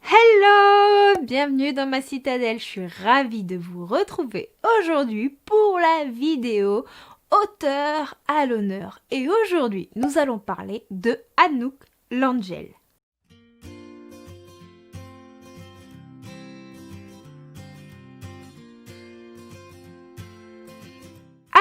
Hello! Bienvenue dans ma citadelle, je suis ravie de vous retrouver aujourd'hui pour la vidéo Auteur à l'honneur. Et aujourd'hui, nous allons parler de Anouk L'Angel.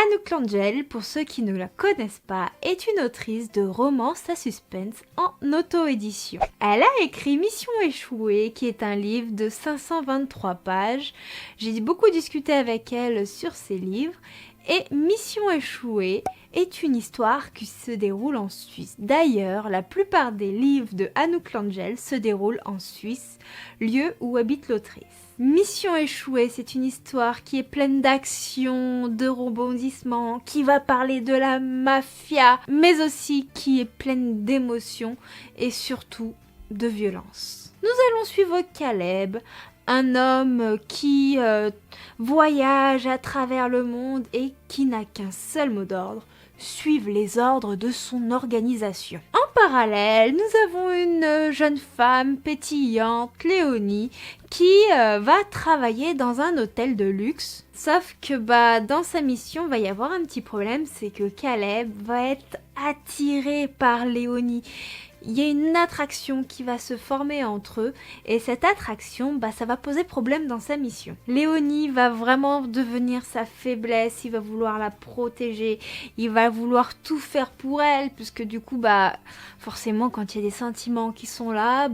Anouk L'Angel, pour ceux qui ne la connaissent pas, est une autrice de romance à suspense en auto-édition. Elle a écrit Mission échouée, qui est un livre de 523 pages. J'ai beaucoup discuté avec elle sur ces livres. Et Mission échouée est une histoire qui se déroule en Suisse. D'ailleurs, la plupart des livres de Anouk L'Angel se déroulent en Suisse, lieu où habite l'autrice. Mission échouée, c'est une histoire qui est pleine d'action, de rebondissements, qui va parler de la mafia, mais aussi qui est pleine d'émotions et surtout de violence. Nous allons suivre Caleb, un homme qui voyage à travers le monde et qui n'a qu'un seul mot d'ordre, suivre les ordres de son organisation. En parallèle, nous avons une jeune femme pétillante, Léonie, qui va travailler dans un hôtel de luxe. Sauf que dans sa mission, va y avoir un petit problème, c'est que Caleb va être attiré par Léonie. Il y a une attraction qui va se former entre eux et cette attraction, ça va poser problème dans sa mission. Léonie va vraiment devenir sa faiblesse, il va vouloir la protéger, il va vouloir tout faire pour elle puisque du coup, forcément quand il y a des sentiments qui sont là,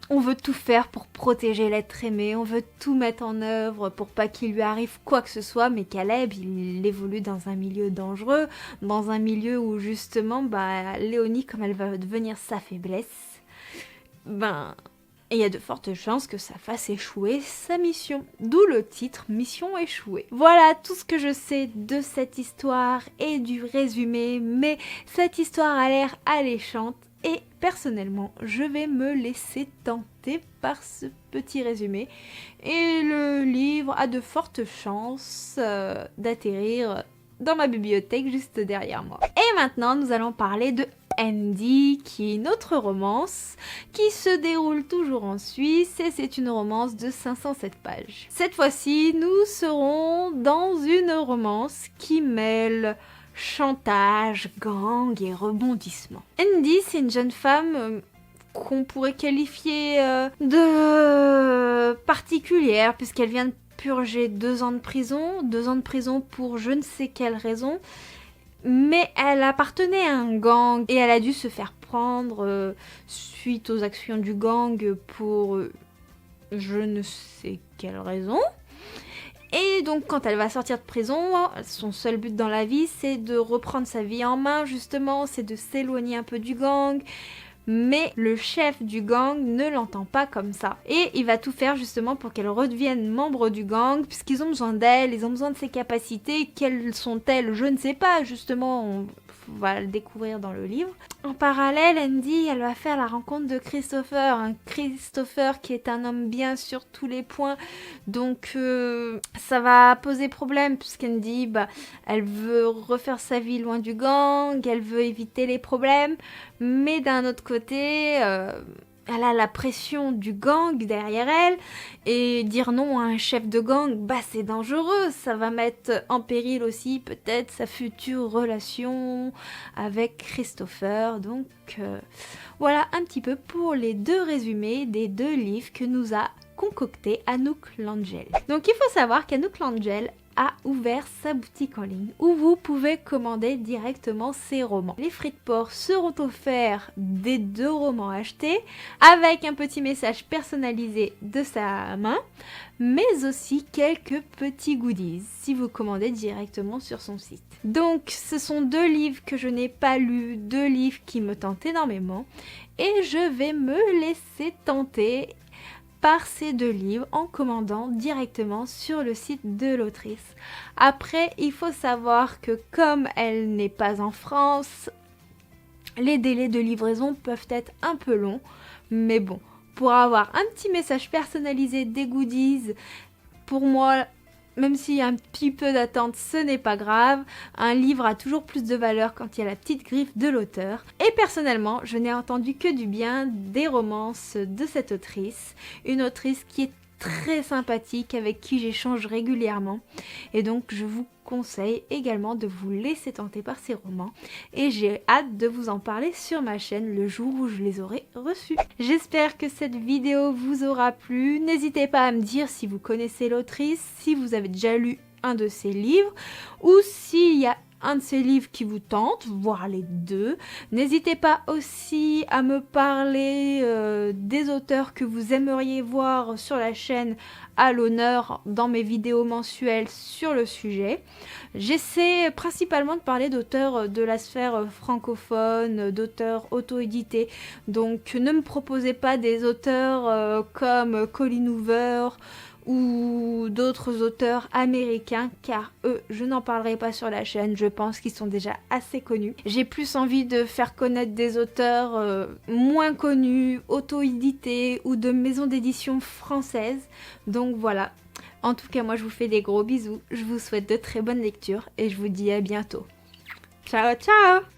on veut tout faire pour protéger l'être aimé, on veut tout mettre en œuvre pour pas qu'il lui arrive quoi que ce soit, mais Caleb, il évolue dans un milieu dangereux, dans un milieu où justement, Léonie, comme elle va devenir sa faiblesse, il y a de fortes chances que ça fasse échouer sa mission. D'où le titre Mission échouée. Voilà tout ce que je sais de cette histoire et du résumé, mais cette histoire a l'air alléchante. Et personnellement, je vais me laisser tenter par ce petit résumé. Et le livre a de fortes chances d'atterrir dans ma bibliothèque juste derrière moi. Et maintenant, nous allons parler de Andy, qui est une autre romance qui se déroule toujours en Suisse et c'est une romance de 507 pages. Cette fois-ci, nous serons dans une romance qui mêle chantage, gang et rebondissement. Andy, c'est une jeune femme qu'on pourrait qualifier de particulière puisqu'elle vient de purger 2 ans de prison, 2 ans de prison pour je ne sais quelle raison, mais elle appartenait à un gang et elle a dû se faire prendre suite aux actions du gang pour je ne sais quelle raison. Et donc quand elle va sortir de prison, son seul but dans la vie c'est de reprendre sa vie en main justement, c'est de s'éloigner un peu du gang. Mais le chef du gang ne l'entend pas comme ça. Et il va tout faire justement pour qu'elle redevienne membre du gang, puisqu'ils ont besoin d'elle, ils ont besoin de ses capacités. Quelles sont-elles? Je ne sais pas, justement, on va le découvrir dans le livre. En parallèle, Andy, elle va faire la rencontre de Christopher. Christopher qui est un homme bien sur tous les points. Donc ça va poser problème, puisqu'Andy, elle veut refaire sa vie loin du gang, elle veut éviter les problèmes. Mais d'un autre côté, elle a la pression du gang derrière elle et dire non à un chef de gang, c'est dangereux, ça va mettre en péril aussi peut-être sa future relation avec Christopher. Donc voilà un petit peu pour les 2 résumés des 2 livres que nous a concocté Anouk L'Angel. Donc il faut savoir qu'Anouk L'Angel a ouvert sa boutique en ligne où vous pouvez commander directement ses romans. Les frais de port seront offerts des 2 romans achetés avec un petit message personnalisé de sa main, mais aussi quelques petits goodies si vous commandez directement sur son site. Donc ce sont 2 livres que je n'ai pas lus, 2 livres qui me tentent énormément et je vais me laisser tenter par ces 2 livres en commandant directement sur le site de l'autrice. Après, il faut savoir que comme elle n'est pas en France, les délais de livraison peuvent être un peu longs, mais bon, pour avoir un petit message personnalisé, des goodies, pour moi, même s'il y a un petit peu d'attente, ce n'est pas grave. Un livre a toujours plus de valeur quand il y a la petite griffe de l'auteur. Et personnellement, je n'ai entendu que du bien des romances de cette autrice. Une autrice qui est très sympathique, avec qui j'échange régulièrement. Et donc, je vous conseille également de vous laisser tenter par ces romans. Et j'ai hâte de vous en parler sur ma chaîne le jour où je les aurai reçus. J'espère que cette vidéo vous aura plu. N'hésitez pas à me dire si vous connaissez l'autrice, si vous avez déjà lu un de ses livres, ou s'il y a un de ces livres qui vous tente, voire les deux. N'hésitez pas aussi à me parler des auteurs que vous aimeriez voir sur la chaîne à l'honneur dans mes vidéos mensuelles sur le sujet. J'essaie principalement de parler d'auteurs de la sphère francophone, d'auteurs auto-édités. Donc ne me proposez pas des auteurs comme Colleen Hoover ou d'autres auteurs américains, car eux, je n'en parlerai pas sur la chaîne, je pense qu'ils sont déjà assez connus. J'ai plus envie de faire connaître des auteurs moins connus, auto-édités ou de maisons d'édition françaises. Donc voilà, en tout cas moi je vous fais des gros bisous, je vous souhaite de très bonnes lectures et je vous dis à bientôt. Ciao ciao!